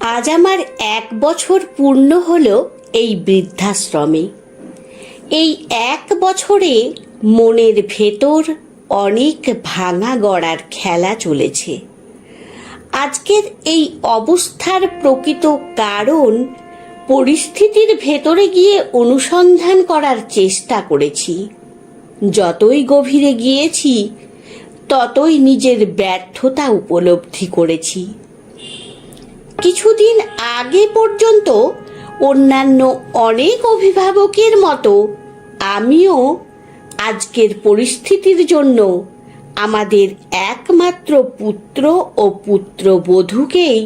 আজ আমার 1 বছর পূর্ণ হলো এই বৃদ্ধাশ্রমে। এই 1 বছরে মনের ভেতর অনেক ভাঙা গড়ার খেলা চলেছে। আজকের এই অবস্থার প্রকৃত কারণ পরিস্থিতির ভেতরে গিয়ে অনুসন্ধান করার চেষ্টা করেছি। যতই গভীরে গিয়েছি ততই নিজের ব্যর্থতা উপলব্ধি করেছি। কিছুদিন আগে পর্যন্ত অন্যান্য অনেক অভিভাবকের মতো আমিও আজকের পরিস্থিতির জন্য আমাদের একমাত্র পুত্র ও পুত্রবধূকেই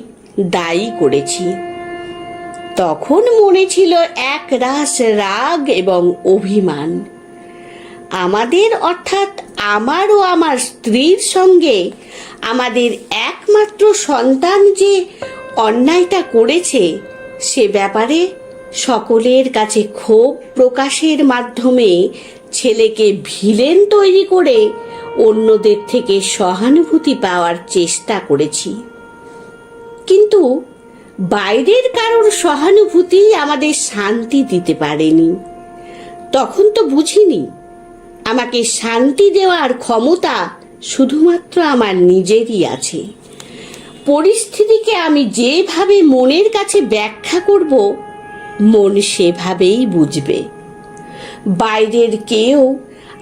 দায়ী করেছি। তখন মনে ছিল একরাশ রাগ এবং অভিমান। আমাদের অর্থাৎ আমার ও আমার স্ত্রীর সঙ্গে আমাদের একমাত্র সন্তান যে অন্যায়টা করেছে সে ব্যাপারে সকলের কাছে ক্ষোভ প্রকাশের মাধ্যমে ছেলেকে ভিলেন তৈরি করে অন্যদের থেকে সহানুভূতি পাওয়ার চেষ্টা করেছি। কিন্তু বাইরের কারোর সহানুভূতি আমাদের শান্তি দিতে পারেনি। তখন তো বুঝিনি আমাকে শান্তি দেওয়ার ক্ষমতা শুধুমাত্র আমার নিজেরই আছে। পরিস্থিতিকে আমি যেভাবে মনের কাছে ব্যাখ্যা করব মন সেভাবেই বুঝবে। বাইরের কেউ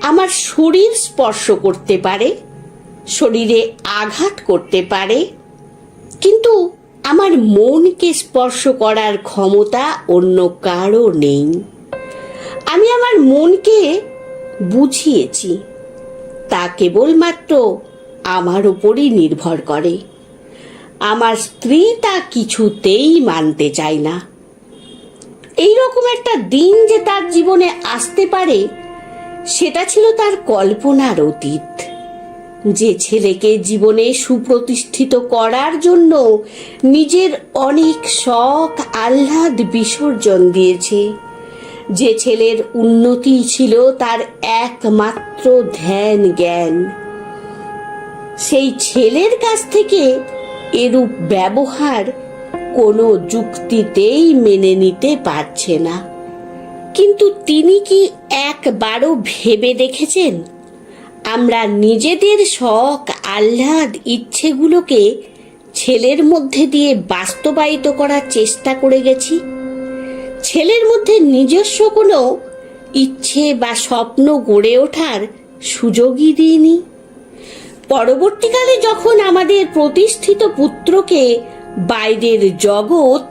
আমার শরীর স্পর্শ করতে পারে, শরীরে আঘাত করতে পারে, কিন্তু আমার মনকে স্পর্শ করার ক্ষমতা অন্য কারো নেই। আমি আমার মনকে বুঝিয়েছি, তা কেবলমাত্র আমার উপরই নির্ভর করে। আমার স্ত্রী তা কিছুতেই মানতে চায় না। এইরকম একটা দিন যে তার জীবনে আসতে পারে সেটা ছিল তার কল্পনার অতীত। যে ছেলেকে জীবনে সুপ্রতিষ্ঠিত করার জন্য নিজের অনেক শখ আহ্লাদ বিসর্জন দিয়েছে, যে ছেলের উন্নতি ছিল তার একমাত্র ধ্যান জ্ঞান, সেই ছেলের কাছ থেকে এরূপ ব্যবহার কোনো যুক্তিতেই মেনে নিতে পারছে না। কিন্তু তিনি কি একবারও ভেবে দেখেছেন আমরা নিজেদের শখ আহ্লাদ ইচ্ছেগুলোকে ছেলের মধ্যে দিয়ে বাস্তবায়িত করার চেষ্টা করে গেছি? ছেলের মধ্যে নিজস্ব কোনো ইচ্ছে বা স্বপ্ন গড়ে ওঠার সুযোগই দিইনি। পরবর্তীকালে যখন আমাদের প্রতিষ্ঠিত পুত্রকে বাইরের জগৎ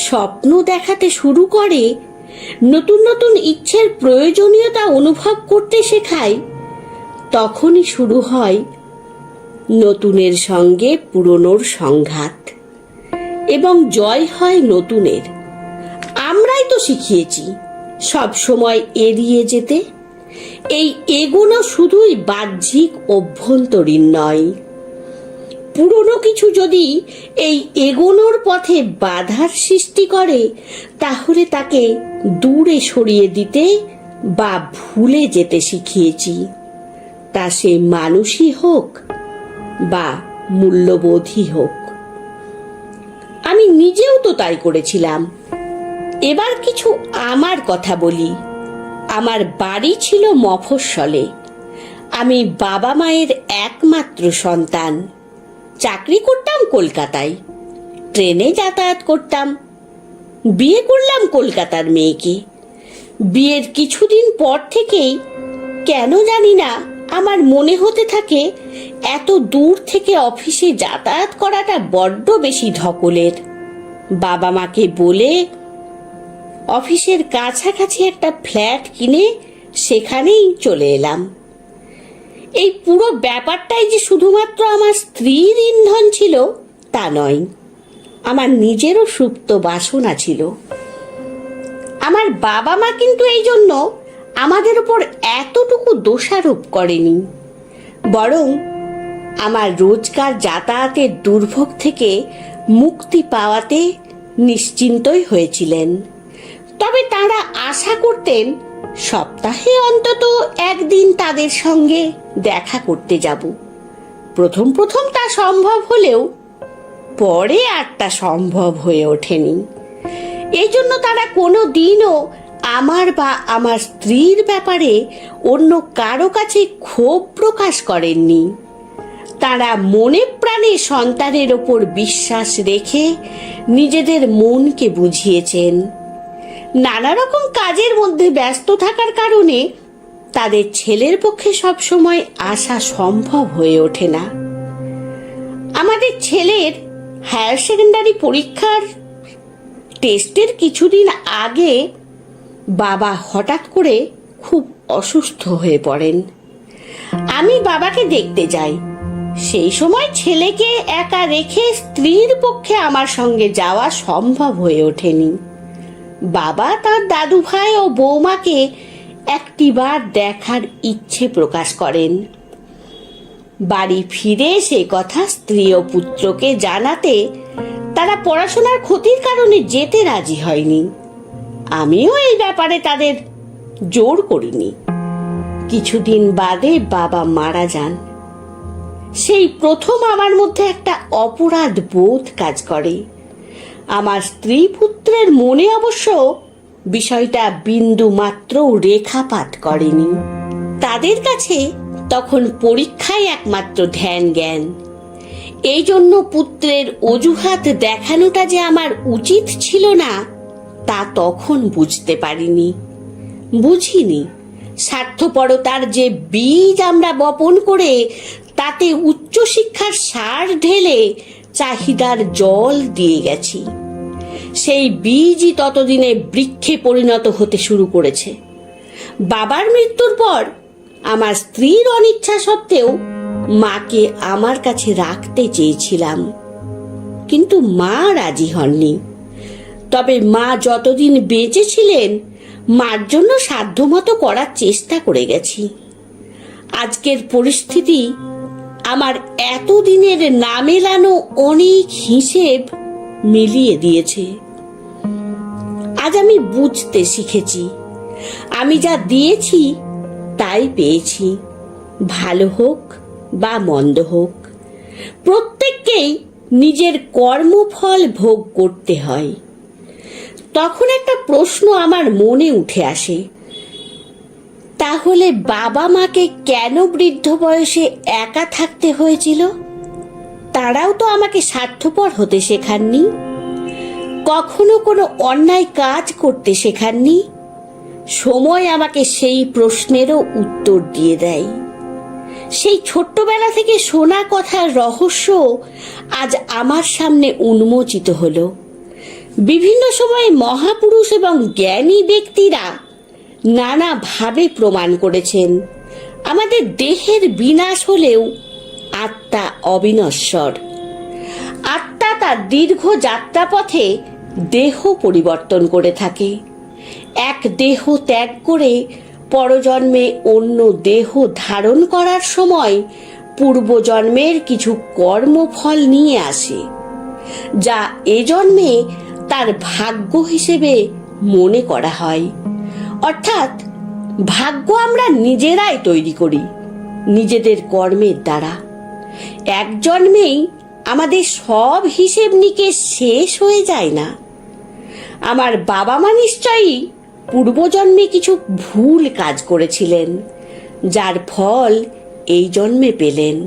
স্বপ্ন দেখাতে শুরু করে, নতুন নতুন ইচ্ছের প্রয়োজনীয়তা অনুভব করতে শেখায়, তখনই শুরু হয় নতুনের সঙ্গে পুরনোর সংঘাত এবং জয় হয় নতুনের। আমরাই তো শিখিয়েছি সব সময় এড়িয়ে যেতে। এই এগোনো শুধুই বাহ্যিক অভ্যন্তরীণ নয়। পুরনো কিছু যদি এই এগোনোর পথে বাধার সৃষ্টি করে তাহলে তাকে দূরে সরিয়ে দিতে বা ভুলে যেতে শিখিয়েছি, তা সে মানুষই হোক বা মূল্যবোধই হোক। আমি নিজেও তো তাই করেছিলাম। এবার কিছু আমার কথা বলি। আমার বাড়ি ছিল মফস্বলে। আমি বাবা মায়ের একমাত্র সন্তান। চাকরি করতাম কলকাতায়, ট্রেনে যাতায়াত করতাম। বিয়ে করলাম কলকাতার মেয়েকে। বিয়ের কিছুদিন পর থেকেই কেন জানি না আমার মনে হতে থাকে এত দূর থেকে অফিসে যাতায়াত করাটা বড্ড বেশি ধকলের। বাবা মাকে বলে অফিসের কাছাকাছি একটা ফ্ল্যাট কিনে সেখানেই চলে এলাম। এই পুরো ব্যাপারটাই যে শুধুমাত্র আমার স্ত্রীর ইন্ধন ছিল তা নয়, আমার নিজেরও সুপ্ত বাসনা ছিল। আমার বাবা মা কিন্তু এই জন্য আমাদের উপর এতটুকু দোষারোপ করেনি, বরং আমার রোজকার যাতায়াতের দুর্ভোগ থেকে মুক্তি পাওয়াতে নিশ্চিন্তই হয়েছিলেন। তবে তারা আশা করতেন সপ্তাহে অন্তত একদিন তাদের সঙ্গে দেখা করতে যাব। প্রথম প্রথম তা সম্ভব হলেও পরে আর তা সম্ভব হয়ে ওঠেনি। এই জন্য তারা কোনো দিনও আমার বা আমার স্ত্রীর ব্যাপারে অন্য কারো কাছে ক্ষোভ প্রকাশ করেননি। তারা মনে প্রাণে সন্তানের ওপর বিশ্বাস রেখে নিজেদের মনকে বুঝিয়েছেন। নানা রকম কাজের মধ্যে ব্যস্ত থাকার কারণে তাদের ছেলের পক্ষে সবসময় আসা সম্ভব হয়ে ওঠে না। আমাদের ছেলের হায়ার সেকেন্ডারি পরীক্ষার টেস্টের কিছুদিন আগে বাবা হঠাৎ করে খুব অসুস্থ হয়ে পড়েন। আমি বাবাকে দেখতে যাই। সেই সময় ছেলেকে একা রেখে স্ত্রীর পক্ষে আমার সঙ্গে যাওয়া সম্ভব হয়ে ওঠেনি। বাবা তার দাদু ভাই ও বৌমাকে একটিবার দেখার ইচ্ছে প্রকাশ করেন। বাড়ি ফিরে সে কথা স্ত্রী ও পুত্রকে জানাতে তারা পড়াশোনার ক্ষতির কারণে যেতে রাজি হয়নি। আমিও এই ব্যাপারে তাদের জোর করিনি। কিছুদিন বাদে বাবা মারা যান। সেই প্রথম আমার মধ্যে একটা অপরাধ বোধ কাজ করে। আমার স্ত্রী পুত্রের মনে অবশ্য বিষয়টা বিন্দু মাত্র রেখাপাত করেনি। তাদের কাছে তখন পরীক্ষায় একমাত্র ধ্যান জ্ঞান। এই জন্য পুত্রের অজুহাত দেখানোটা যে আমার উচিত ছিল না তা তখন বুঝতে পারিনি, বুঝিনি। স্বার্থপরতার যে বীজ আমরা বপন করে তাতে উচ্চশিক্ষার সার ঢেলে চাহিদার জল দিয়ে গেছি, সেই বীজই ততদিনে বৃক্ষে পরিণত হতে শুরু করেছে। বাবার মৃত্যুর পর আমার স্ত্রীর অনিচ্ছা সত্ত্বেও মাকে আমার কাছে রাখতে চেয়েছিলাম, কিন্তু মা রাজি হননি। তবে মা যতদিন বেঁচে ছিলেন মার জন্য সাধ্যমতো করার চেষ্টা করে গেছি। আজকের পরিস্থিতি আমার এতদিনের না মেলানো অনেক হিসেব মিলিয়ে দিয়েছে। আজ আমি বুঝতে শিখেছি, আমি যা দিয়েছি তাই পেয়েছি। ভালো হোক বা মন্দ হোক, প্রত্যেককেই নিজের কর্মফল ভোগ করতে হয়। তখন একটা প্রশ্ন আমার মনে উঠে আসে, তাহলে বাবা মাকে কেন বৃদ্ধ বয়সে একা থাকতে হয়েছিল? তারাও তো আমাকে স্বার্থপর হতে শেখাননি, কখনো কোনো অন্যায় কাজ করতে শেখাননি। সময় আমাকে সেই প্রশ্নেরও উত্তর দিয়ে দেয়। সেই ছোট্টবেলা থেকে শোনা কথার রহস্য আজ আমার সামনে উন্মোচিত হলো। বিভিন্ন সময়ে মহাপুরুষ এবং জ্ঞানী ব্যক্তিরা নানাভাবে প্রমাণ করেছেন আমাদের দেহের বিনাশ হলেও আত্মা অবিনশ্বর। আত্মা তার দীর্ঘ যাত্রাপথে দেহ পরিবর্তন করে থাকে। এক দেহ ত্যাগ করে পরজন্মে অন্য দেহ ধারণ করার সময় পূর্বজন্মের কিছু কর্মফল নিয়ে আসে, যা এ জন্মে তার ভাগ্য হিসেবে মনে করা হয়। অর্থাৎ ভাগ্য আমরা নিজেরাই তৈরি করি নিজেদের কর্মের দ্বারা। এক জন্মেই আমাদের সব হিসেব নিকেশ শেষ হয়ে যায় না। আমার বাবা মা নিশ্চয়ই পূর্বজন্মে কিছু ভুল কাজ করেছিলেন, যার ফল এই জন্মে পেলেন।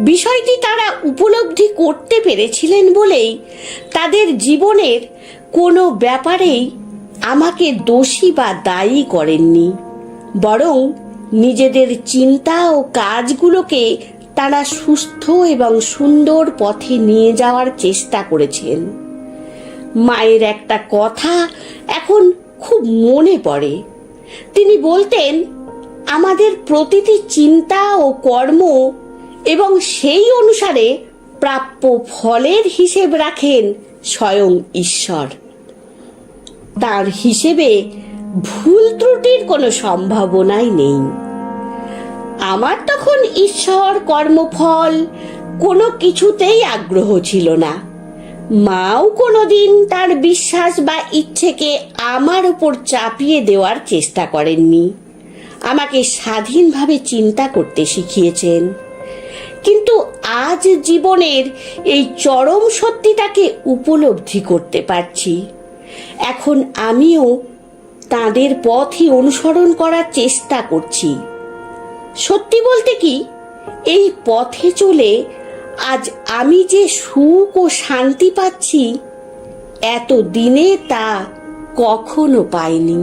বিষয়টি তারা উপলব্ধি করতে পেরেছিলেন বলেই তাদের জীবনের কোনো ব্যাপারেই আমাকে দোষী বা দায়ী করেননি, বরং নিজেদের চিন্তা ও কাজগুলোকে তারা সুস্থ এবং সুন্দর পথে নিয়ে যাওয়ার চেষ্টা করেছেন। মায়ের একটা কথা এখন খুব মনে পড়ে। তিনি বলতেন, আমাদের প্রতিটি চিন্তা ও কর্ম এবং সেই অনুসারে প্রাপ্য ফলের হিসেব রাখেন স্বয়ং ঈশ্বর। তার হিসেবে ভুল ত্রুটির কোনো সম্ভাবনাই নেই। আমার তখন ঈশ্বর, কর্মফল কোনো কিছুতেই আগ্রহ ছিল না। মাও কোনোদিন তার বিশ্বাস বা ইচ্ছেকে আমার উপর চাপিয়ে দেওয়ার চেষ্টা করেননি। আমাকে স্বাধীনভাবে চিন্তা করতে শিখিয়েছেন। কিন্তু আজ জীবনের এই চরম সত্যিটাকে উপলব্ধি করতে পারছি। এখন আমিও তাদের পথই অনুসরণ করার চেষ্টা করছি। সত্যি বলতে কি, এই পথে চলে আজ আমি যে সুখ ও শান্তি পাচ্ছি, এত দিনে তা কখনো পাইনি।